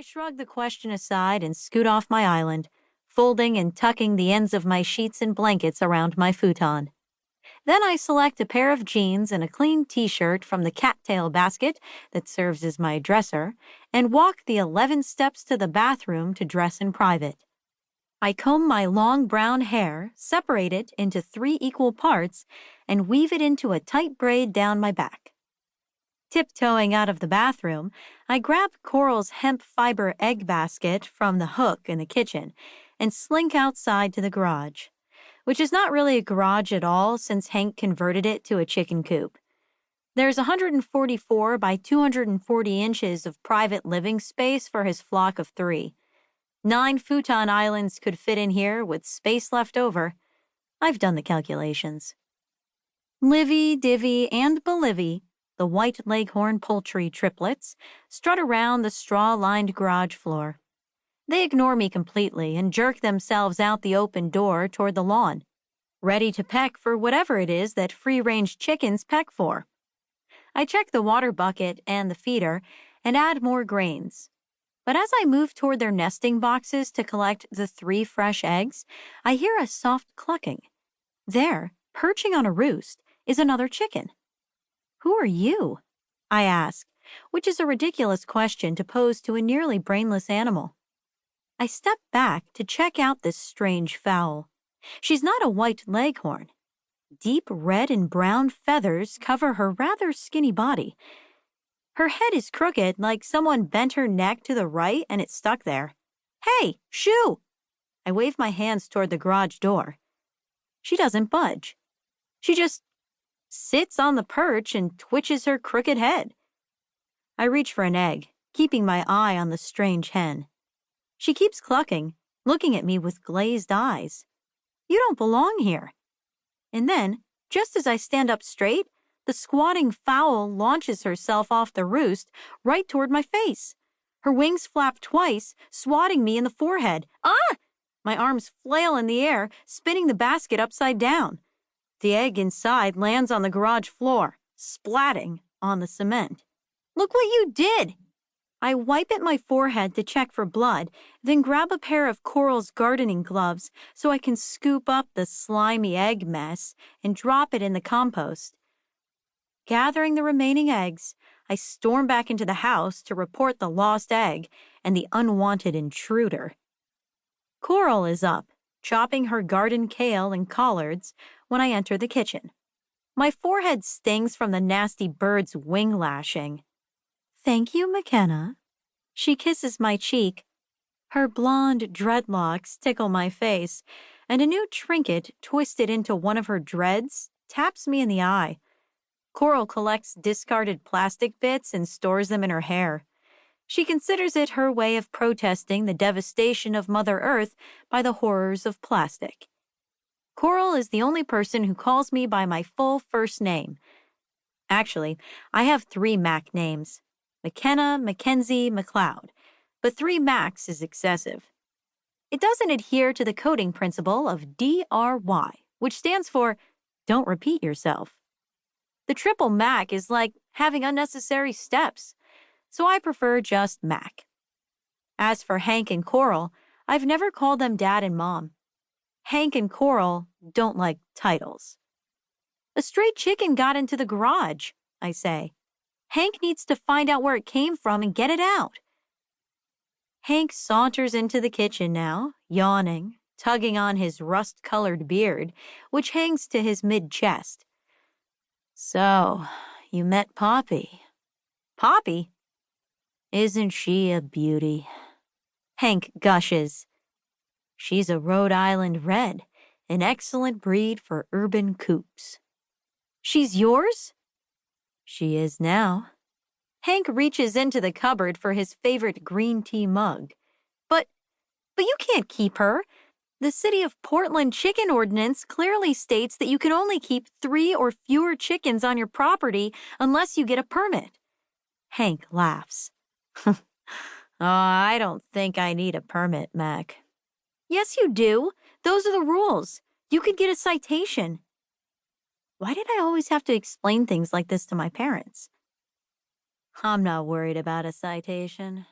shrug the question aside and scoot off my island, folding and tucking the ends of my sheets and blankets around my futon. Then I select a pair of jeans and a clean t-shirt from the cattail basket that serves as my dresser and walk the 11 steps to the bathroom to dress in private. I comb my long brown hair, separate it into 3 equal parts, and weave it into a tight braid down my back. Tiptoeing out of the bathroom, I grab Coral's hemp fiber egg basket from the hook in the kitchen and slink outside to the garage, which is not really a garage at all since Hank converted it to a chicken coop. There's 144 by 240 inches of private living space for his flock of 3. 9 futon islands could fit in here with space left over. I've done the calculations. Livy, Divvy, and Belivy, the white leghorn poultry triplets, strut around the straw-lined garage floor. They ignore me completely and jerk themselves out the open door toward the lawn, ready to peck for whatever it is that free-range chickens peck for. I check the water bucket and the feeder and add more grains. But as I move toward their nesting boxes to collect the 3 fresh eggs, I hear a soft clucking. There, perching on a roost, is another chicken. "Who are you?" I ask, which is a ridiculous question to pose to a nearly brainless animal. I step back to check out this strange fowl. She's not a white leghorn. Deep red and brown feathers cover her rather skinny body. Her head is crooked, like someone bent her neck to the right and it stuck there. "Hey, shoo!" I wave my hands toward the garage door. She doesn't budge. She just sits on the perch and twitches her crooked head. I reach for an egg, keeping my eye on the strange hen. She keeps clucking, looking at me with glazed eyes. "You don't belong here." And then, just as I stand up straight, the squatting fowl launches herself off the roost right toward my face. Her wings flap twice, swatting me in the forehead. Ah! My arms flail in the air, spinning the basket upside down. The egg inside lands on the garage floor, splatting on the cement. "Look what you did!" I wipe at my forehead to check for blood, then grab a pair of Coral's gardening gloves so I can scoop up the slimy egg mess and drop it in the compost. Gathering the remaining eggs, I storm back into the house to report the lost egg and the unwanted intruder. Coral is up, chopping her garden kale and collards when I enter the kitchen. My forehead stings from the nasty bird's wing lashing. "Thank you, McKenna." She kisses my cheek. Her blonde dreadlocks tickle my face, and a new trinket twisted into one of her dreads taps me in the eye. Coral collects discarded plastic bits and stores them in her hair. She considers it her way of protesting the devastation of Mother Earth by the horrors of plastic. Coral is the only person who calls me by my full first name. Actually, I have 3 Mac names. McKenna, Mackenzie, MacLeod, but 3 Macs is excessive. It doesn't adhere to the coding principle of DRY, which stands for Don't Repeat Yourself. The triple Mac is like having unnecessary steps, so I prefer just Mac. As for Hank and Coral, I've never called them Dad and Mom. Hank and Coral don't like titles. "A stray chicken got into the garage," I say. "Hank needs to find out where it came from and get it out." Hank saunters into the kitchen now, yawning, tugging on his rust-colored beard, which hangs to his mid-chest. "So, you met Poppy." "Poppy? Isn't she a beauty?" Hank gushes. "She's a Rhode Island Red, an excellent breed for urban coops." "She's yours?" "She is now." Hank reaches into the cupboard for his favorite green tea mug. But you can't keep her. The City of Portland chicken ordinance clearly states that you can only keep 3 or fewer chickens on your property unless you get a permit." Hank laughs. "Oh, I don't think I need a permit, Mac." "Yes, you do. Those are the rules. You could get a citation." Why did I always have to explain things like this to my parents? "I'm not worried about a citation.